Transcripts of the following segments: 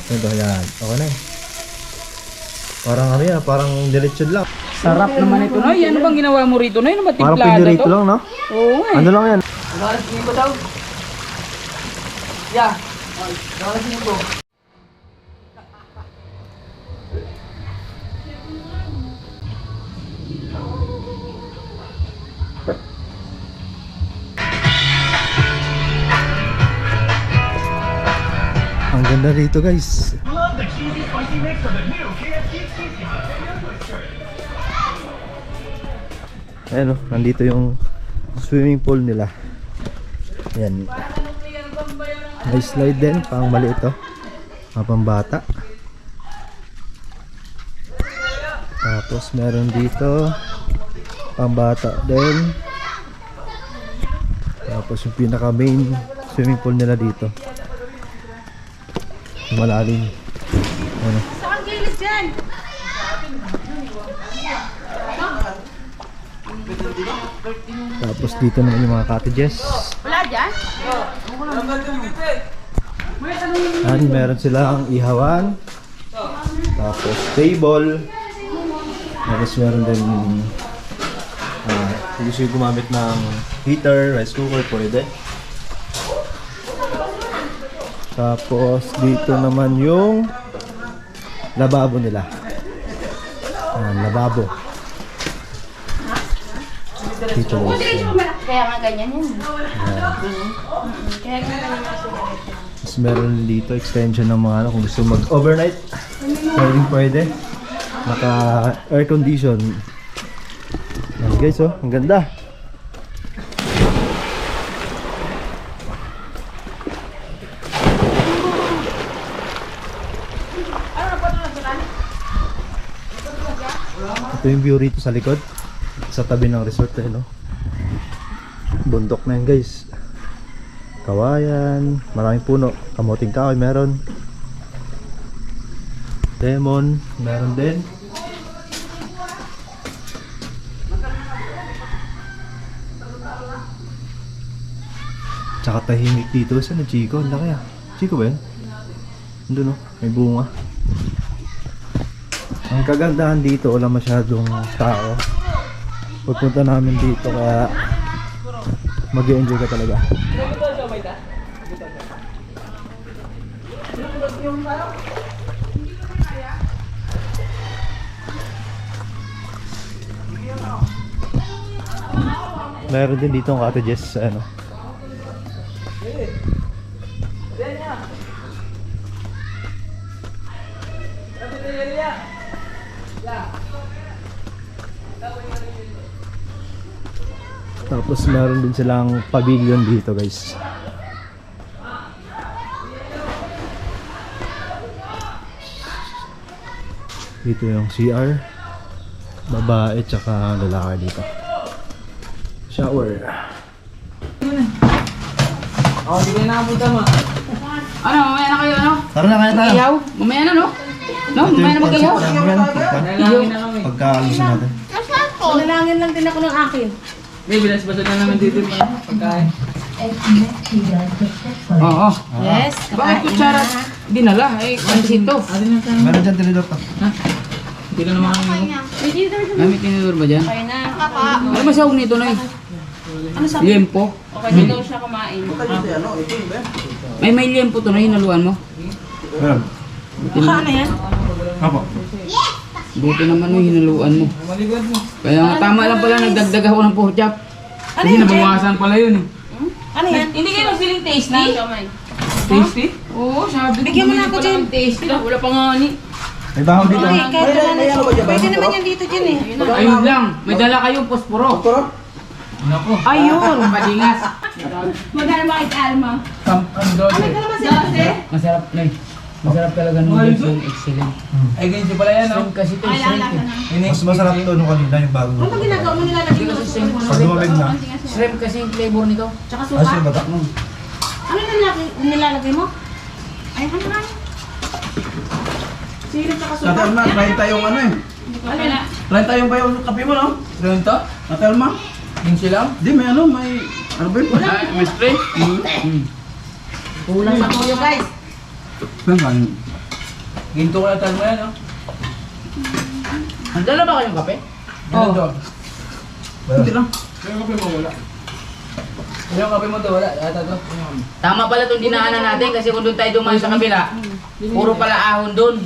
Ito yan. Okay na eh. Parang ano yan, parang diretsyon lang. Sarap naman ito, Noy. Ano bang ginawa mo rito, Noy? Ano Parang matimplada pinirito to? lang, no? Oo nga eh. Ano lang yan? Nakalasing ko daw. Yeah. Nakalasing ko. Ang ganda rito, guys. Ayan o, nandito yung swimming pool nila. Ayan. May slide din, pang maliit to. Mga pambata. Tapos meron dito pambata din. Tapos yung pinaka main swimming pool nila dito. Malalim. Ano? Saan gilid dyan? Tapos dito naman yung mga cottages. Wala dyan? Yan, meron silang ihawan. Tapos table. Tapos meron din kung gusto yung gumamit ng heater, rice cooker, pwede. Tapos dito naman yung lababo nila. Yan, lababo. Dito lang siya. Kaya nga ganyan yan. Yan. Kaya nga ganyan yung sigaret. Tapos meron dito extension ng mga ano, kung gusto mag-overnight. Pwede. Naka air condition. Yan guys, oh, ang ganda. Ito yung view rito sa likod. Sa tabi ng resort eh, no? Bundok na yan guys. Kawayan, maraming puno. Kamuting kahoy meron. Lemon, meron din. Tsaka tahimik dito. Saan na Chico? Ang laki ah. Chico ba yun? Andun oh, may bunga. Ang kagandahan dito, wala masyadong tao. Pagpunta namin dito kaya mag-enjoy ka talaga. Meron din dito ang cottages sa ano. Tapos meron din silang pavilion dito guys. Dito yung CR. Babae tsaka lalaki dito. Shower. Oh, di kayo nakapunta mo. Ano, mamaya na kayo, ano? Tara na, kaya tayo. Iyaw? Mamaya na, no? No, mamaya na mag-iyaw. Nanalangin na kami. Pagkaalusin natin. Nanalangin lang din ako ng akin. May bilas-basa na naman dito yung pagkain. Oo. Yes, Bakit kutsara dinala? Eh, pansito. Meron dyan tinidor to. Ha? Hindi ka naman kami. May tinidor ba dyan? Okay na. Ano masahog nito, Noy? Ano sabi? Liempo. Okay na daw siya kumain. May liempo to, Noy, hinaluan mo. Meron. Baka ano yan? Apo. Buti naman, Noy, hinaluan mo. Kaya nga tama lang pala, nagdagdag ako ng pork chop. Ano Kasi yan, nabawasan pala yun eh. Ano yan? Hindi kayo feeling tasty? Tasty? Oo, sabi ko. Bigyan mo na ako dyan. Tasty lang, wala pa nga ni. May bahaw dito. Okay, kahit naman ito. Pwede naman yan dito dyan eh. Ayun lang, may dala kayong posporo. Nako. Ayun. Madingas. Magkano ba kay Alma? Ano masarap, Nay. Masarap talaga noodles yung excellent. Ay, ganyan siya pala yan, no? Shrimp kasi ito, shrimp eh. Mas masarap to nung kanina yung bagong. Ano ba ginagawa mo nilalagay mo? Pag lumamig na. Shrimp kasi yung flavor nito. Tsaka Ay, suka? sino ba ito? Ano nilalagay mo? Ay, ano na? Sino tsaka suka? Natalma, try tayong ano eh. Ano na? Try tayong bayaw ng kape mo, no? Ganun to? Natalma. Yung silang? Di, may ano, may... Ano ba yun? Ah, may spray? Kulang sa tuyo guys. Saan? Ginto ko yata mo yan, no? Andala ba kayong kape? Oo. Hindi lang. Yung kape mo to, wala. Yata to. Tama pala itong dinaanan natin kasi kung doon tayo dumaan sa kabila, puro pala ahon doon.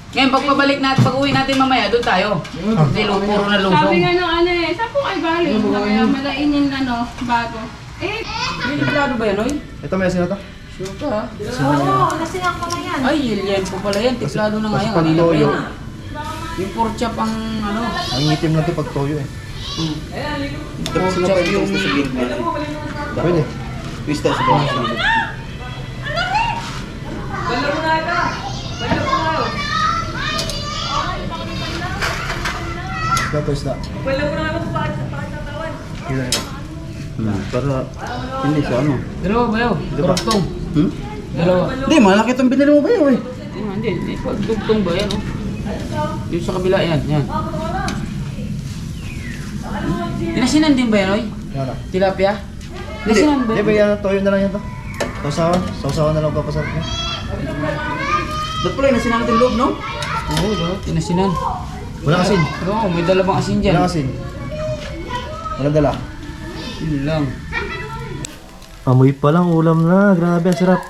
Ngayon, pagpabalik natin, pag-uwi natin mamaya, doon tayo. Kasi puro na lusong. Sabi nga ng ano eh, saan po kayo galing? Kaya malain yung ano, bago. Eh, May liplado ba yan, oy? Ito may asin na to. Sure ka, ha? oo, nasinang ko na yan. Ay, yan po pala yan. Tiplado na nga yan. Kanina pa yan. Yung pork chop ang ano. Ang itim na to pag toyo eh. Pork chop yung... Pwede. Twista sa bawah. Isda to isda. Para hindi sa ano. Dalawa ba yun? Dugtong. Dalawa. Hindi, malaki itong binili mo ba yun eh? Hindi. Dugtong ba yan, oh? Yung sa kabila, yan. Tinasinan din ba yan, oy? Ano? Tilapia? Tinasinan ba Hindi yan? ba yan toyo na lang yan to? Sausawan? Sausawan na lang papasarap niya. Ba't pala yung nasinang natin loob, no? Oo, tinasinan. Wala asin. Oo, may dalawang asin dyan. Wala asin. Walang dala. Yun lang. Amoy pa lang ulam na. Grabe, ang sarap.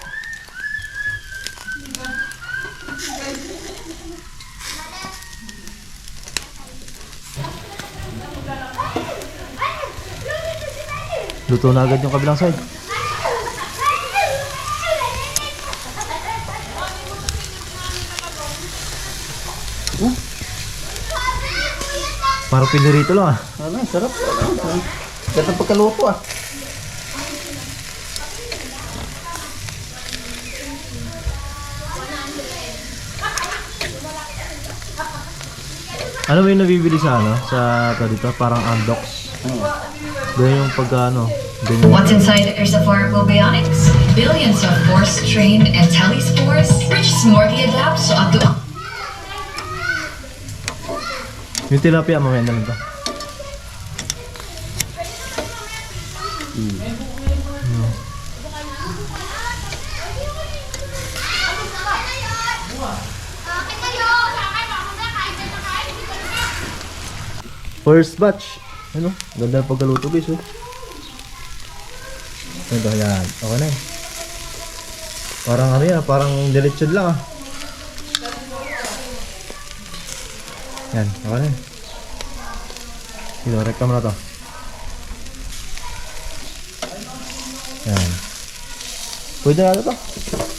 Luto na agad yung kabilang side. Parang pinirito lang ah. Ano, sarap. Ganda pagkaluto ah. Ano ba yung nabibili sa ano? Sa ito dito? Parang Andox. Doon yung pagka ano. Doon yung... What's inside Ursiflora Bobionix? Billions of force-trained and telespores, which Smorgy adapts to up to... Yung tilapia mamaya na lang to. First batch. Ano? Ganda ng pagkaluto guys oh. Ito yan. Okay na eh. Parang ano yan. Parang diretsyon lang ah. Yan. Okay na eh. Dito, rekta mo na to. Yan. Pwede na to.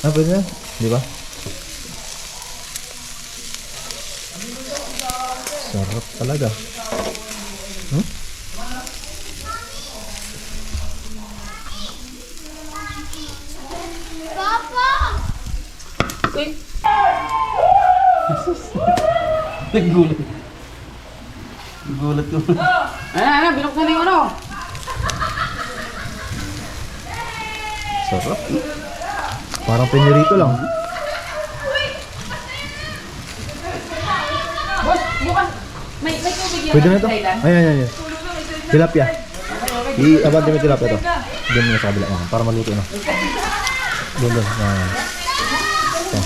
Ah, pwede na. Di ba? Sarap talaga. Hmm? Naggulat. Nagulat ko. Ano, binuksan na yung ano? Sarap. Parang pinirito lang. Boss, bukas, may tubig yan. Pwede na to. Ayan. Tilapia. I-abante mo yung tilapia to. Doon mo na sa kabila. Ayan, para maluto na. Doon. Ayan. Ito.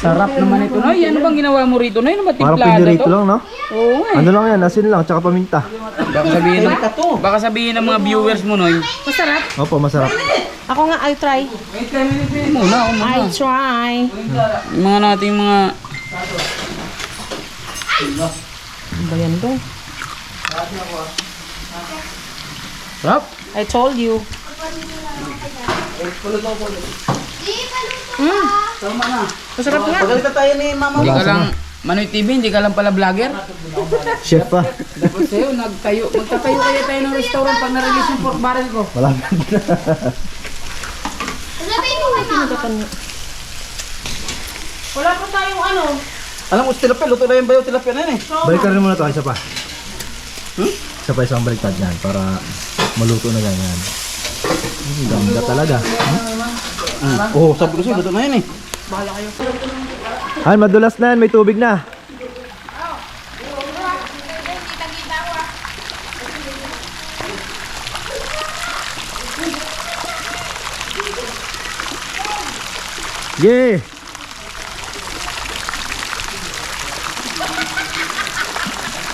Sarap naman ito, Noy. Ano bang ginawa mo rito, Noy? Ano ba Parang timplado pinirito to? lang, no? Oo nga. Ano lang yan, asin lang, tsaka paminta. Baka sabihin ng mga viewers mo, Noy. Masarap. Opo, masarap. Ako nga, I try. Muna. I try. Yung mga nating mga... Ano ba yan doon? Sarap. I told you. Tama na. Masarap nga. Pagalitan tayo ni Mama. Hindi ka Malasa lang... na. Manoy TV, hindi ka lang pala vlogger. Chef pa. Dapat sa'yo, magtatayo kaya tayo ng restaurant pag na-release yung pork barrel ko. Malapit na. Wala pa tayong ano. Alam mo, tilapia. Luto na yung bayo tilapia na yun eh. Balikan rin muna to, isa pa. Isa pa isang baliktad yan, para maluto na ganyan. Ang ganda talaga. Oo, sabi ko sa'yo, luto na yun eh. Ay, madulas na yan, may tubig na. Sige.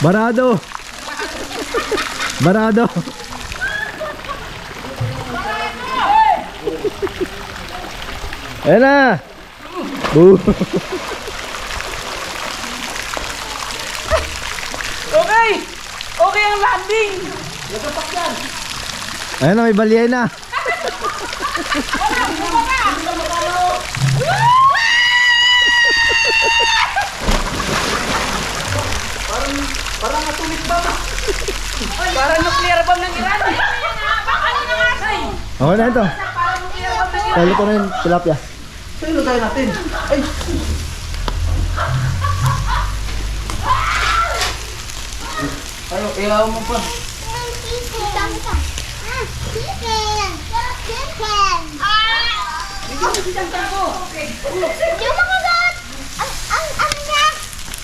Barado. Barado. Ayan na. Okay! Okay ang landing! Ayan na, may balye na. Parang nuclear bomb ng Iran! Okay na ito. Talo ko na yung tilapia. Sino tayo natin? Ay! Ayo, ilaw mo pa.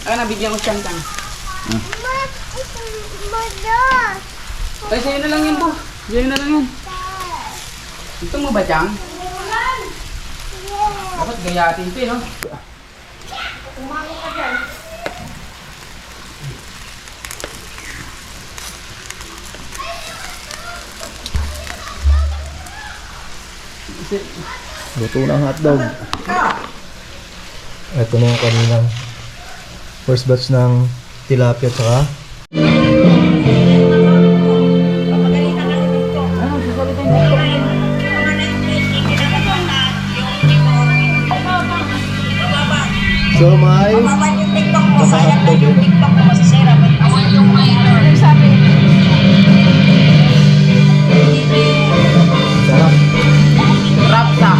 Ay, nabigyan ko siyang tang. Ay, sa'yo na lang yun po. Sa'yo na lang yun. Gusto mo ba, Chang? Dapat gayatin ito, no? Luto ng hotdog. Ito na yung kaninang first batch ng tilapia tsaka siomai tsaka hotdog yun. Sarap. Rapsa.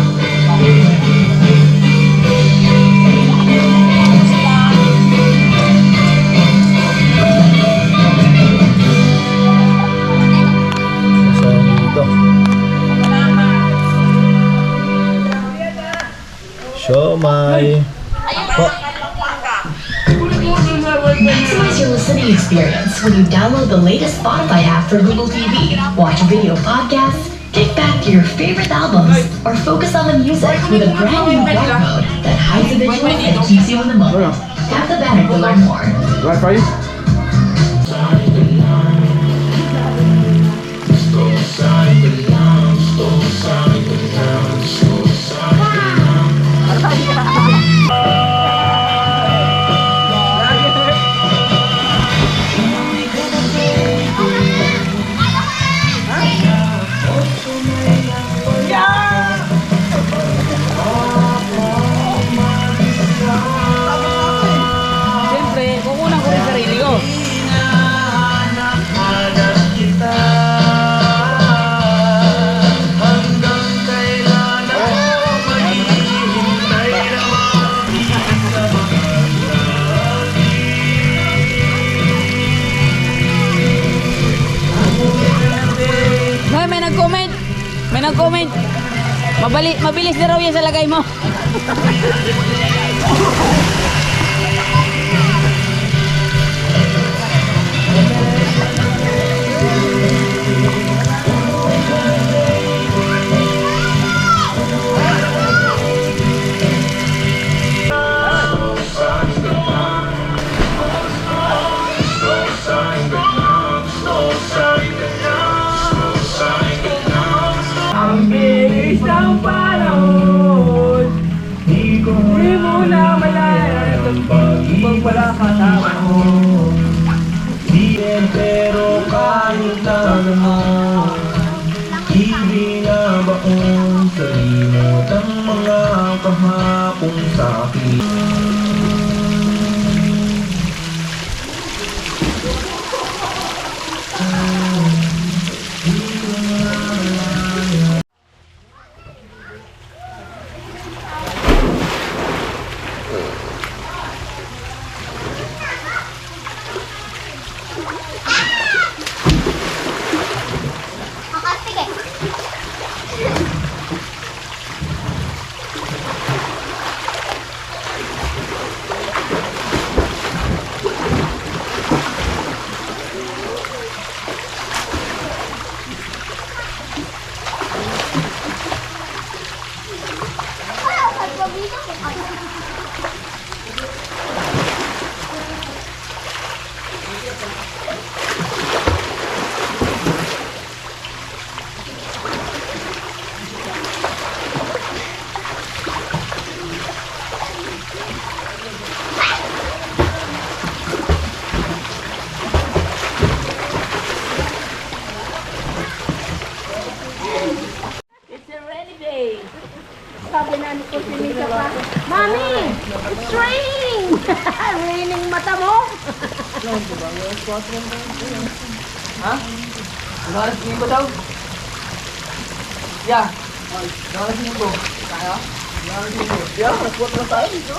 Masarap dito. Siomai. Maximize your listening experience when you download the latest Spotify app for Google TV, watch video podcasts, kick back to your favorite albums, or focus on the music with a brand new dark mode that hides the visuals and keeps you in the moment. Tap the banner to learn more. Wi-Fi? Siyempre, kukunan ko rin sarili ko. May nag-comment. May nag-comment. Mabilis na raw yan sa lagay mo. Isang panahon, di mo na malaya ang pag-ibig wala kasama mo. Di rin pero kahit na naman, ibig na baon sa limot ang mga kahapong sakit. Ha? Alas 5 daw. Yeah. Alas 5. Kaya? Alas 5. Yeah, alas 4 na tayo dito.